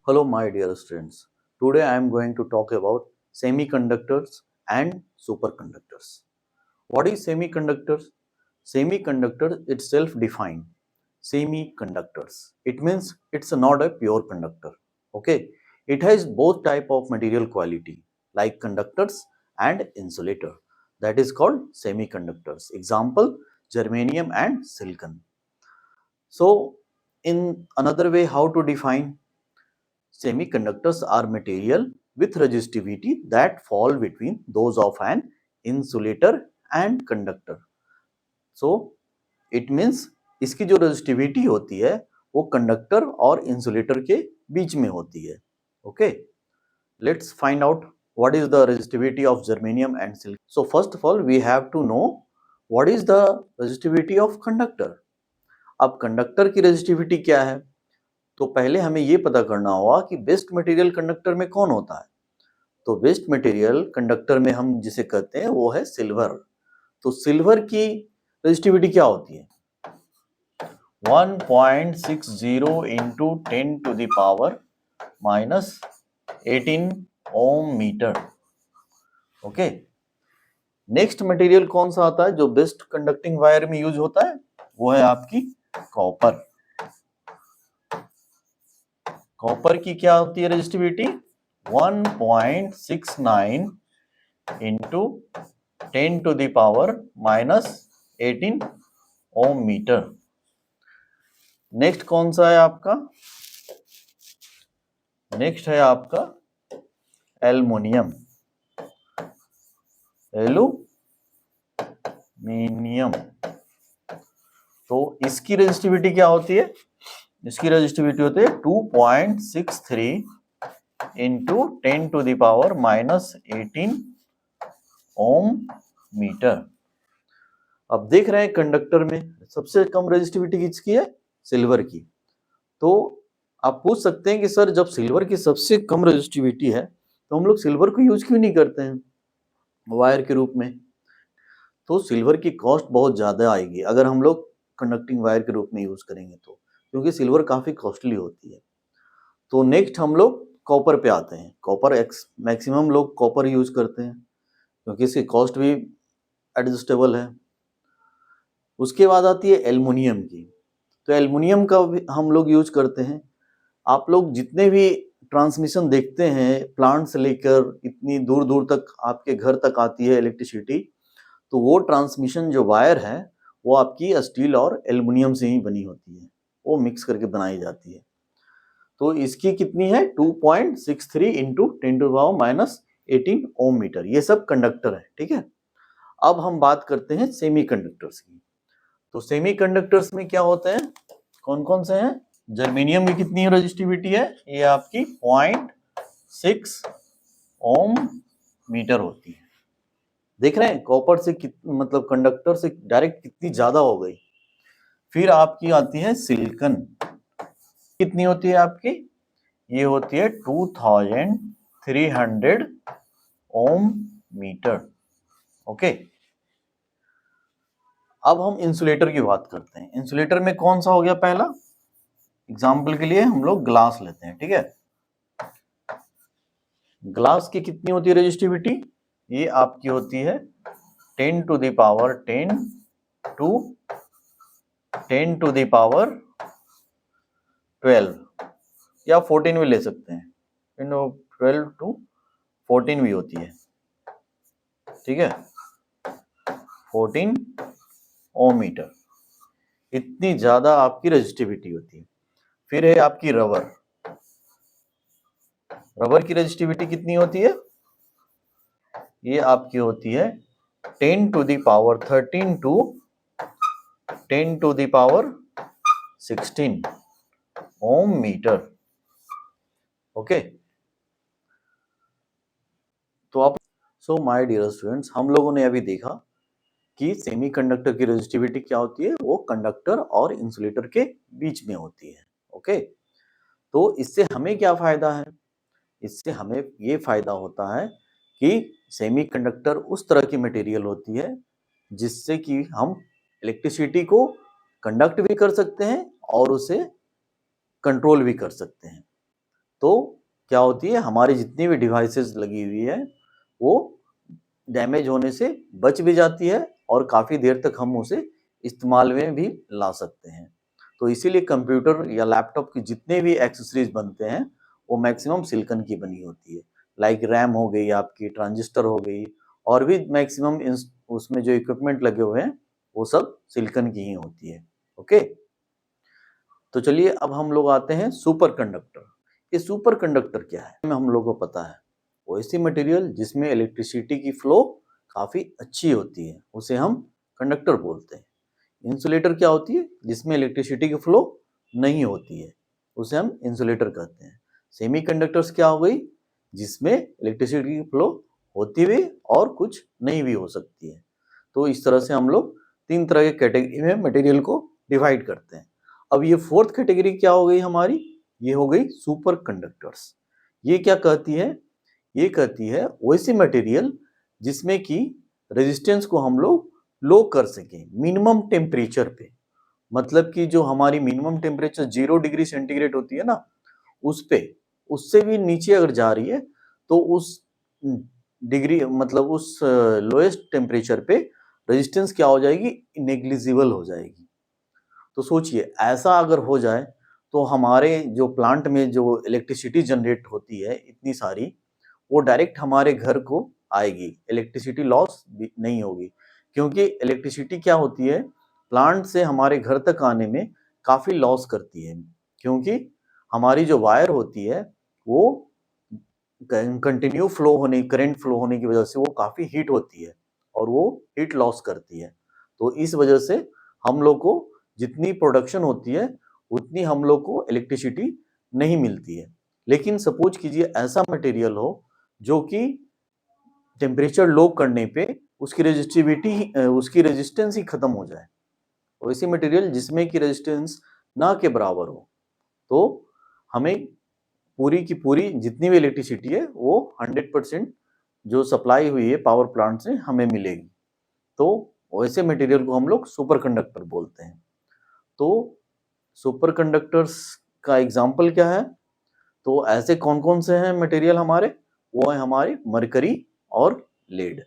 Hello, my dear students. Today I am going to talk about semiconductors and superconductors. What is semiconductors? Semiconductor itself defined. Semiconductors. It means it's not a pure conductor. Okay. It has both type of material quality like conductors and insulator. That is called semiconductors. Example, germanium and silicon. So, in another way, how to define? Semiconductors are material with resistivity that fall between those of an insulator and conductor. So it means इसकी जो resistivity होती है वो conductor और insulator के बीच में होती है. Okay, let's find out what is the resistivity of germanium and silicon. So first of all we have to know what is the resistivity of conductor. अब कंडक्टर की रेजिस्टिविटी क्या है? तो पहले हमें ये पता करना होगा कि बेस्ट मटेरियल कंडक्टर में कौन होता है. तो बेस्ट मटेरियल कंडक्टर में हम जिसे कहते हैं वो है सिल्वर. तो सिल्वर की रेजिस्टिविटी क्या होती है? 1.60 into 10 to the power minus 18 ohm metre. Okay. Next material कौन सा आता है जो बेस्ट कंडक्टिंग वायर में यूज होता है? वो है आपकी कॉपर. कॉपर की क्या होती है resistivity? 1.69 into 10 to the power minus 18 ohm metre. Next कौन सा है आपका? नेक्स्ट है आपका एल्युमिनियम. एल्युमिनियम. तो इसकी रेजिस्टिविटी क्या होती है? इसकी रेजिस्टिविटी होती है 2.63 into 10 to the power minus 18 ohm metre. अब देख रहे हैं कंडक्टर में सबसे कम रेजिस्टिविटी किसकी है? सिल्वर की. तो आप पूछ सकते हैं कि सर जब सिल्वर की सबसे कम रेजिस्टिविटी है तो हम लोग सिल्वर को यूज क्यों नहीं करते हैं वायर के रूप में? तो सिल्वर की कॉस्ट बहुत ज्यादा आएगी अगर हम लोग कंडक्टिंग वायर के रूप में यूज करेंगे तो, क्योंकि सिल्वर काफी कॉस्टली होती है. तो नेक्स्ट हम लोग कॉपर पे आते हैं. कॉपर मैक्सिमम लोग कॉपर यूज करते हैं क्योंकि इसकी कॉस्ट भी एडजस्टेबल है. उसके बाद आती है एल्युमिनियम की. तो एल्युमिनियम का भी हम लोग यूज करते हैं. आप लोग जितने भी ट्रांसमिशन देखते हैं प्लांट से लेकर इतनी दूर दूर तक आपके घर तक आती है इलेक्ट्रिसिटी, तो वो ट्रांसमिशन जो वायर है वो आपकी स्टील और एल्युमिनियम से ही बनी होती है. वो मिक्स करके बनाई जाती है. तो इसकी कितनी है? 2.63 into 10 to power minus 18 ohm metre. ये सब कंडक्टर है. ठीक है. अब हम बात करते हैं सेमीकंडक्टर्स की. तो सेमीकंडक्टर्स में क्या होते हैं? कौन कौन से हैं? जर्मेनियम की कितनी रेजिस्टिविटी है? ये आपकी 0.6 ओम मीटर होती है. देख रहे हैं कॉपर से मतलब कंडक्टर से डायरेक्ट कितनी ज्यादा हो गई. फिर आपकी आती है सिलिकॉन. कितनी होती है आपकी? ये होती है 2300 ओम मीटर. ओके. अब हम इंसुलेटर की बात करते हैं. इंसुलेटर में कौन सा हो गया पहला? एग्जाम्पल के लिए हम लोग ग्लास लेते हैं. ठीक है. ग्लास की कितनी होती है रेजिस्टिविटी? ये आपकी होती है 10 to the power 10 to 10 to the power 12 या 14 भी ले सकते हैं. 12 टू 14 भी होती है. ठीक है. 14 ओम मीटर. इतनी ज्यादा आपकी रेजिस्टिविटी होती है. फिर है आपकी रबर. रबर की रेजिस्टिविटी कितनी होती है? ये आपकी होती है 10 to the power 13 to 10 to the power 16 ohm metre. Okay. तो आप माय डियर स्टूडेंट्स, हम लोगों ने अभी देखा कि सेमीकंडक्टर की रेजिस्टिविटी क्या होती है. वो कंडक्टर और इंसुलेटर के बीच में होती है. ओके. तो इससे हमें क्या फायदा है? इससे हमें ये फायदा होता है कि सेमीकंडक्टर उस तरह की मटेरियल होती है जिससे कि हम इलेक्ट्रिसिटी को कंडक्ट भी कर सकते हैं और उसे कंट्रोल भी कर सकते हैं. तो क्या होती है, हमारी जितनी भी डिवाइसेस लगी हुई है वो डैमेज होने से बच भी जाती है और काफ़ी देर तक हम उसे इस्तेमाल में भी ला सकते हैं। तो इसीलिए कंप्यूटर या लैपटॉप की जितने भी एक्सेसरीज बनते हैं वो मैक्सिमम सिलिकॉन की बनी होती है। लाइक रैम हो गई आपकी, ट्रांजिस्टर हो गई, और भी मैक्सिमम उसमें जो इक्विपमेंट लगे हुए हैं वो सब सिलिकॉन की ही होती है। ओके, तो चलिए अब हम लोग आते हैं सुपर कंडक्टर। ये सुपर कंडक्टर क्या है, हम लोगों को पता है, वो ऐसी मटेरियल जिसमें इलेक्ट्रिसिटी की फ्लो काफ़ी अच्छी होती है, उसे हम कंडक्टर बोलते हैं। इंसुलेटर क्या होती है, जिसमें इलेक्ट्रिसिटी की फ्लो नहीं होती है, उसे हम इंसुलेटर कहते हैं। सेमी कंडक्टर्स क्या हो गई, जिसमें इलेक्ट्रिसिटी की फ्लो होती भी और कुछ नहीं भी हो सकती है। तो इस तरह से हम लोग 3 तरह के कैटेगरी में मटेरियल को डिवाइड करते हैं। अब ये फोर्थ कैटेगरी क्या हो गई हमारी, ये हो गई सुपर कंडक्टर्स। ये क्या कहती है, ये कहती है वैसी मटेरियल जिसमें कि रेजिस्टेंस को हम लोग लो कर सकें मिनिमम टेम्परेचर पे। मतलब कि जो हमारी मिनिमम टेम्परेचर 0 डिग्री सेंटीग्रेड होती है ना, उस पे, उससे भी नीचे अगर जा रही है तो उस डिग्री मतलब उस लोएस्ट टेम्परेचर पे रेजिस्टेंस क्या हो जाएगी, नेग्लिजिबल हो जाएगी। तो सोचिए ऐसा अगर हो जाए तो हमारे जो प्लांट में जो इलेक्ट्रिसिटी जनरेट होती है इतनी सारी, वो डायरेक्ट हमारे घर को आएगी, इलेक्ट्रिसिटी लॉस भी नहीं होगी। क्योंकि इलेक्ट्रिसिटी क्या होती है, प्लांट से हमारे घर तक आने में काफ़ी लॉस करती है। क्योंकि हमारी जो वायर होती है वो कंटिन्यू फ्लो होने, करंट फ्लो होने की वजह से वो काफ़ी हीट होती है और वो हीट लॉस करती है। तो इस वजह से हम लोग को जितनी प्रोडक्शन होती है उतनी हम लोग को इलेक्ट्रिसिटी नहीं मिलती है। लेकिन सपोज कीजिए ऐसा मटेरियल हो जो कि टेम्परेचर लो करने पे उसकी उसकी रेजिस्टेंस ही खत्म हो जाए। वैसी मटेरियल जिसमें की रेजिस्टेंस ना के बराबर हो, तो हमें पूरी की पूरी जितनी भी इलेक्ट्रिसिटी है वो 100% जो सप्लाई हुई है पावर प्लांट से हमें मिलेगी। तो वैसे मटेरियल को हम लोग सुपर कंडक्टर बोलते हैं। तो सुपर कंडक्टर्स का एग्जाम्पल क्या है, तो ऐसे कौन कौन से हैं मटेरियल हमारे, वो है हमारे मरकरी और लेड।